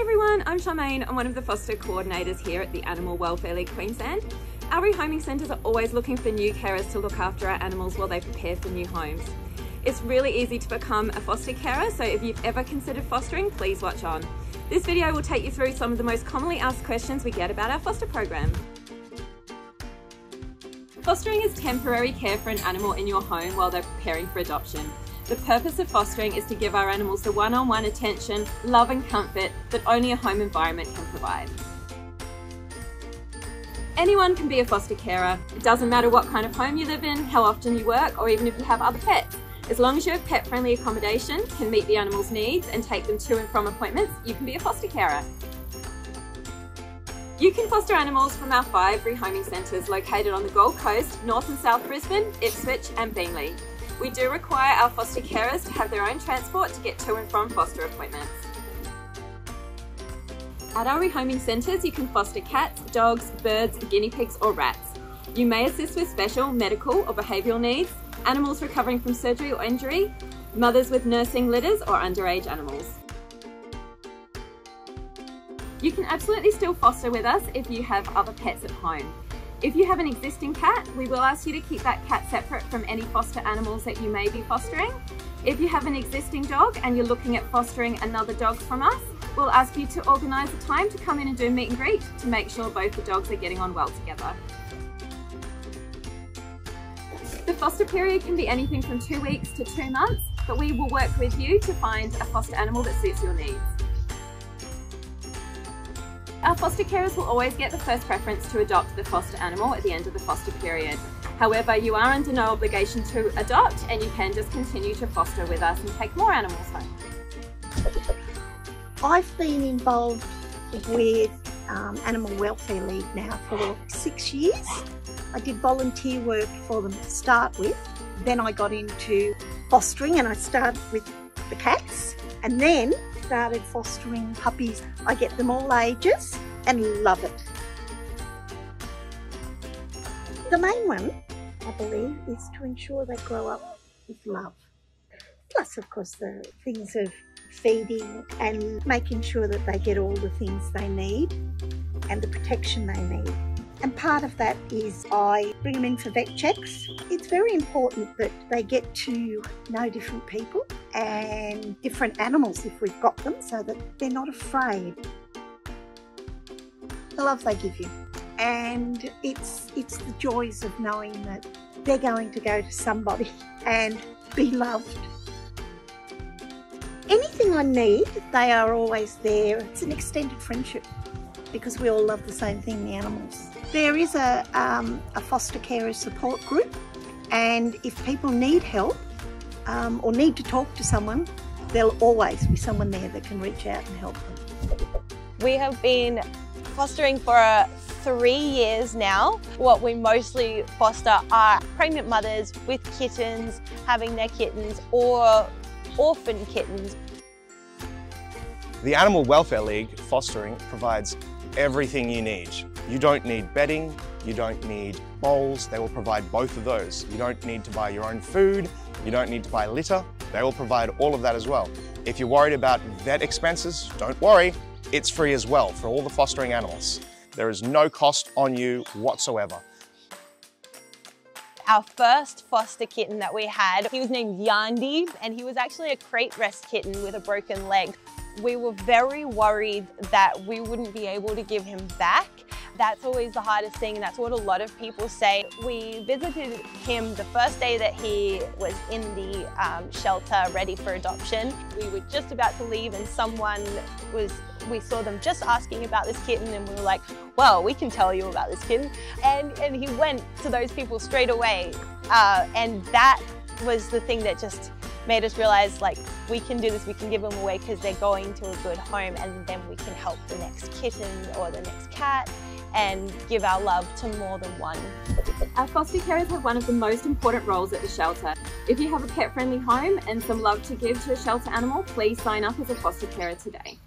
everyone, I'm Charmaine. I'm one of the foster coordinators here at the Animal Welfare League Queensland. Our rehoming centres are always looking for new carers to look after our animals while they prepare for new homes. It's really easy to become a foster carer, so if you've ever considered fostering, please watch on. This video will take you through some of the most commonly asked questions we get about our foster program. Fostering is temporary care for an animal in your home while they're preparing for adoption. The purpose of fostering is to give our animals the one-on-one attention, love and comfort that only a home environment can provide. Anyone can be a foster carer. It doesn't matter what kind of home you live in, how often you work, or even if you have other pets. As long as you have pet-friendly accommodation, can meet the animal's needs and take them to and from appointments, you can be a foster carer. You can foster animals from our 5 rehoming centres located on the Gold Coast, North and South Brisbane, Ipswich and Beenleigh. We do require our foster carers to have their own transport to get to and from foster appointments. At our rehoming centres, you can foster cats, dogs, birds, guinea pigs or rats. You may assist with special, medical or behavioural needs, animals recovering from surgery or injury, mothers with nursing litters or underage animals. You can absolutely still foster with us if you have other pets at home. If you have an existing cat, we will ask you to keep that cat separate from any foster animals that you may be fostering. If you have an existing dog and you're looking at fostering another dog from us, we'll ask you to organise a time to come in and do meet and greet to make sure both the dogs are getting on well together. The foster period can be anything from 2 weeks to 2 months, but we will work with you to find a foster animal that suits your needs. Our foster carers will always get the first preference to adopt the foster animal at the end of the foster period. However, you are under no obligation to adopt and you can just continue to foster with us and take more animals home. I've been involved with Animal Welfare League now for 6 years. I did volunteer work for them to start with. Then I got into fostering and I started with the cats and then started fostering puppies. I get them all ages and love it. The main one, I believe, is to ensure they grow up with love. Plus, of course, the things of feeding and making sure that they get all the things they need and the protection they need. And part of that is I bring them in for vet checks. It's very important that they get to know different people and different animals if we've got them, so that they're not afraid. The love they give you. And it's the joys of knowing that they're going to go to somebody and be loved. Anything I need, they are always there. It's an extended friendship because we all love the same thing, the animals. There is a foster carer support group, and if people need help or need to talk to someone, there'll always be someone there that can reach out and help them. We have been fostering for 3 years now. What we mostly foster are pregnant mothers with kittens, having their kittens, or orphan kittens. The Animal Welfare League fostering provides everything you need. You don't need bedding, you don't need bowls, they will provide both of those. You don't need to buy your own food, you don't need to buy litter, they will provide all of that as well. If you're worried about vet expenses, don't worry, it's free as well for all the fostering animals. There is no cost on you whatsoever. Our first foster kitten that we had, he was named Yandi, and he was actually a crate rest kitten with a broken leg. We were very worried that we wouldn't be able to give him back. That's always the hardest thing. That's what a lot of people say. We visited him the first day that he was in the shelter ready for adoption. We were just about to leave and we saw them just asking about this kitten and we were like, well, we can tell you about this kitten. And he went to those people straight away. And that was the thing that just made us realize, like, we can do this, we can give them away because they're going to a good home, and then we can help the next kitten or the next cat and give our love to more than one. Our foster carers have one of the most important roles at the shelter. If you have a pet-friendly home and some love to give to a shelter animal, please sign up as a foster carer today.